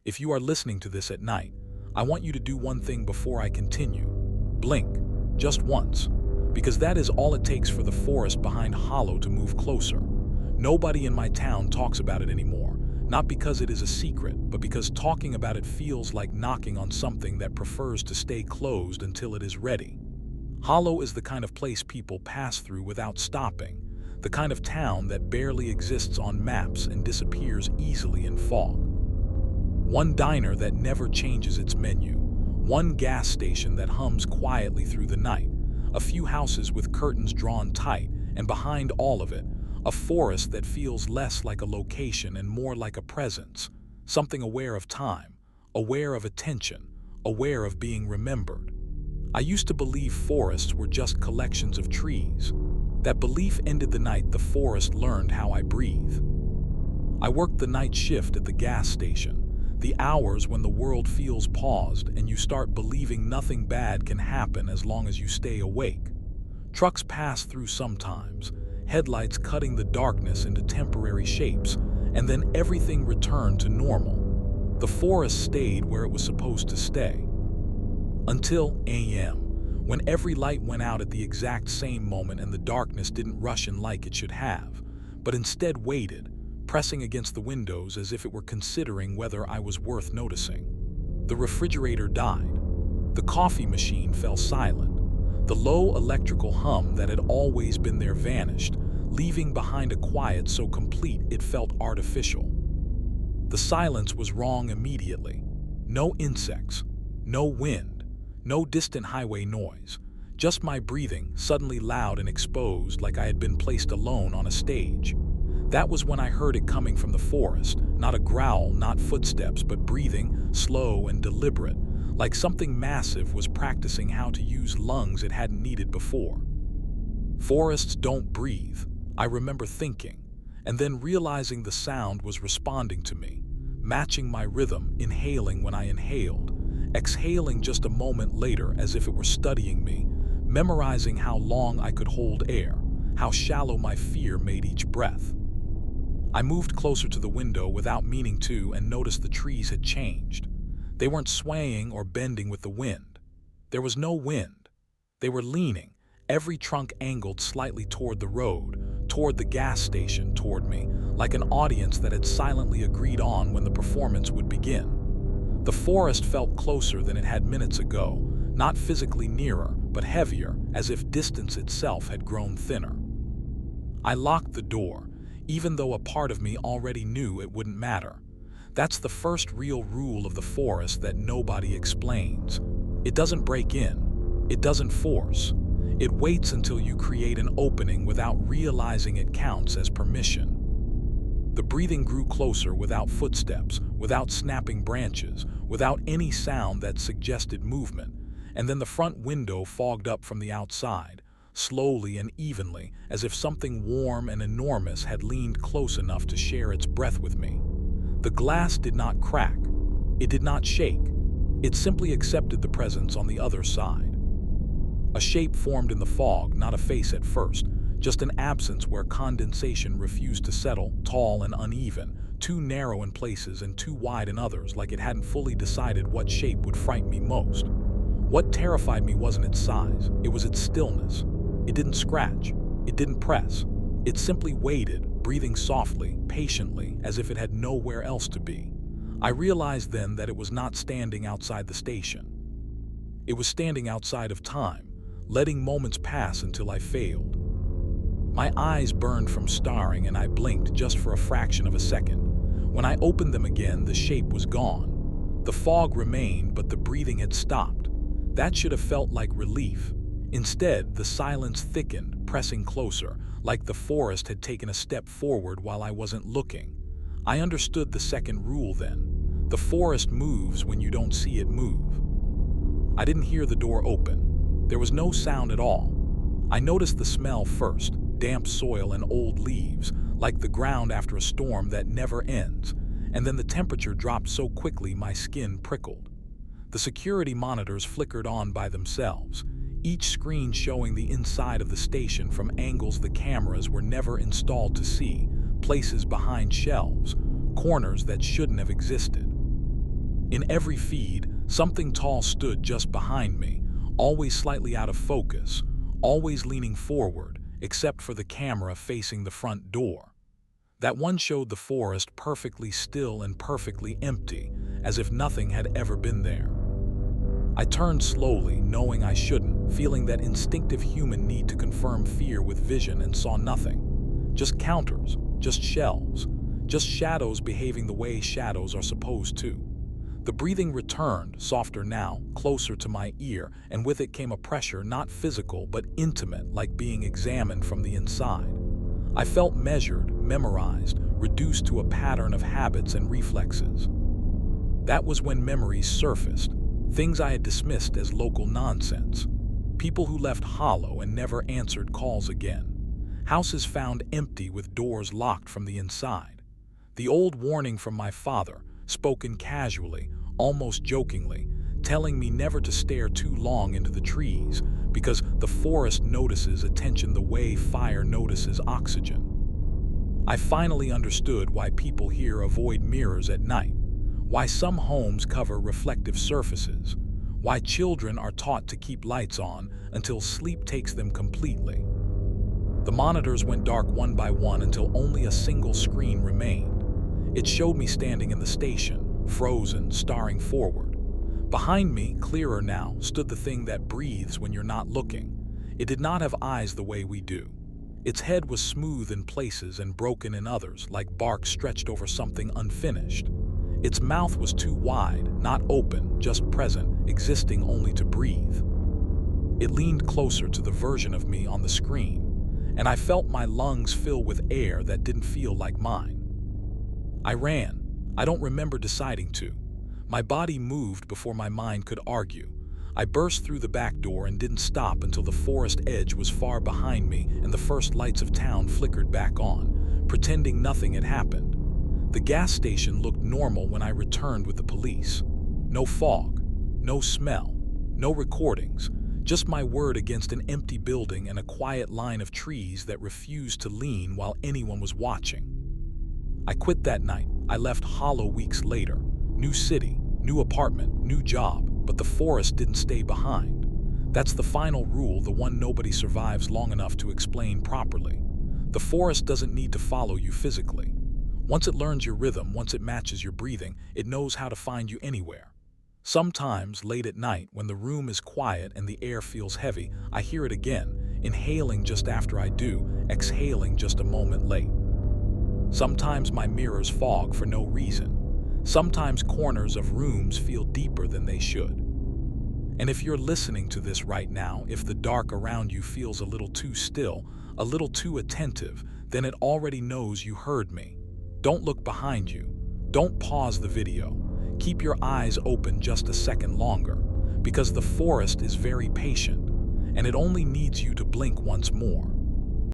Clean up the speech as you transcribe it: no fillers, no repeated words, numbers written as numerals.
If you are listening to this at night, I want you to do one thing before I continue. Blink, just once, because that is all it takes for the forest behind Hollow to move closer. Nobody in my town talks about it anymore, not because it is a secret, but because talking about it feels like knocking on something that prefers to stay closed until it is ready. Hollow is the kind of place people pass through without stopping, the kind of town that barely exists on maps and disappears easily in fog. One diner that never changes its menu, one gas station that hums quietly through the night, a few houses with curtains drawn tight, and behind all of it, a forest that feels less like a location and more like a presence, something aware of time, aware of attention, aware of being remembered. I used to believe forests were just collections of trees. That belief ended the night the forest learned how I breathe. I worked the night shift at the gas station, the hours when the world feels paused and you start believing nothing bad can happen as long as you stay awake. Trucks pass through sometimes, headlights cutting the darkness into temporary shapes, and then everything returned to normal. The forest stayed where it was supposed to stay. Until a.m., when every light went out at the exact same moment and the darkness didn't rush in like it should have, but instead waited, pressing against the windows as if it were considering whether I was worth noticing. The refrigerator died. The coffee machine fell silent. The low electrical hum that had always been there vanished, leaving behind a quiet so complete it felt artificial. The silence was wrong immediately. No insects, no wind, no distant highway noise, just my breathing, suddenly loud and exposed like I had been placed alone on a stage. That was when I heard it coming from the forest, not a growl, not footsteps, but breathing, slow and deliberate, like something massive was practicing how to use lungs it hadn't needed before. Forests don't breathe, I remember thinking, and then realizing the sound was responding to me, matching my rhythm, inhaling when I inhaled, exhaling just a moment later as if it were studying me, memorizing how long I could hold air, how shallow my fear made each breath. I moved closer to the window without meaning to and noticed the trees had changed. They weren't swaying or bending with the wind. There was no wind. They were leaning, every trunk angled slightly toward the road, toward the gas station, toward me, like an audience that had silently agreed on when the performance would begin. The forest felt closer than it had minutes ago, not physically nearer, but heavier, as if distance itself had grown thinner. I locked the door, even though a part of me already knew it wouldn't matter. That's the first real rule of the forest that nobody explains. It doesn't break in. It doesn't force. It waits until you create an opening without realizing it counts as permission. The breathing grew closer without footsteps, without snapping branches, without any sound that suggested movement, and then the front window fogged up from the outside, slowly and evenly, as if something warm and enormous had leaned close enough to share its breath with me. The glass did not crack. It did not shake. It simply accepted the presence on the other side. A shape formed in the fog, not a face at first, just an absence where condensation refused to settle, tall and uneven, too narrow in places and too wide in others, like it hadn't fully decided what shape would frighten me most. What terrified me wasn't its size, it was its stillness. It didn't scratch, it didn't press. It simply waited, breathing softly, patiently, as if it had nowhere else to be. I realized then that it was not standing outside the station. It was standing outside of time, letting moments pass until I failed. My eyes burned from staring and I blinked just for a fraction of a second. When I opened them again, the shape was gone. The fog remained, but the breathing had stopped. That should have felt like relief. Instead, the silence thickened, pressing closer, like the forest had taken a step forward while I wasn't looking. I understood the second rule then. The forest moves when you don't see it move. I didn't hear the door open. There was no sound at all. I noticed the smell first, damp soil and old leaves, like the ground after a storm that never ends, and then the temperature dropped so quickly my skin prickled. The security monitors flickered on by themselves, each screen showing the inside of the station from angles the cameras were never installed to see, places behind shelves, corners that shouldn't have existed. In every feed, something tall stood just behind me, always slightly out of focus, always leaning forward, except for the camera facing the front door. That one showed the forest perfectly still and perfectly empty, as if nothing had ever been there. I turned slowly, knowing I shouldn't, feeling that instinctive human need to confirm fear with vision, and saw nothing. Just counters, just shelves, just shadows behaving the way shadows are supposed to. The breathing returned, softer now, closer to my ear, and with it came a pressure not physical but intimate, like being examined from the inside. I felt measured, memorized, reduced to a pattern of habits and reflexes. That was when memories surfaced, things I had dismissed as local nonsense. People who left hollow and never answered calls again. Houses found empty with doors locked from the inside. The old warning from my father, spoken casually, almost jokingly, telling me never to stare too long into the trees because the forest notices attention the way fire notices oxygen. I finally understood why people here avoid mirrors at night, why some homes cover reflective surfaces, why children are taught to keep lights on until sleep takes them completely. The monitors went dark one by one until only a single screen remained. It showed me standing in the station, frozen, staring forward. Behind me, clearer now, stood the thing that breathes when you're not looking. It did not have eyes the way we do. Its head was smooth in places and broken in others, like bark stretched over something unfinished. Its mouth was too wide, not open, just present, existing only to breathe. It leaned closer to the version of me on the screen, and I felt my lungs fill with air that didn't feel like mine. I ran. I don't remember deciding to. My body moved before my mind could argue. I burst through the back door and didn't stop until the forest edge was far behind me and the first lights of town flickered back on, pretending nothing had happened. The gas station looked normal when I returned with the police. No fog, no smell, no recordings, just my word against an empty building and a quiet line of trees that refused to lean while anyone was watching. I quit that night. I left hollow weeks later. New city, new apartment, new job, but the forest didn't stay behind. That's the final rule, the one nobody survives long enough to explain properly. The forest doesn't need to follow you physically. Once it learns your rhythm, once it matches your breathing, it knows how to find you anywhere. Sometimes, late at night, when the room is quiet and the air feels heavy, I hear it again, inhaling just after I do, exhaling just a moment late. Sometimes my mirrors fog for no reason. Sometimes corners of rooms feel deeper than they should. And if you're listening to this right now, if the dark around you feels a little too still, a little too attentive, then it already knows you heard me. Don't look behind you. Don't pause the video. Keep your eyes open just a second longer, because the forest is very patient, and it only needs you to blink once more.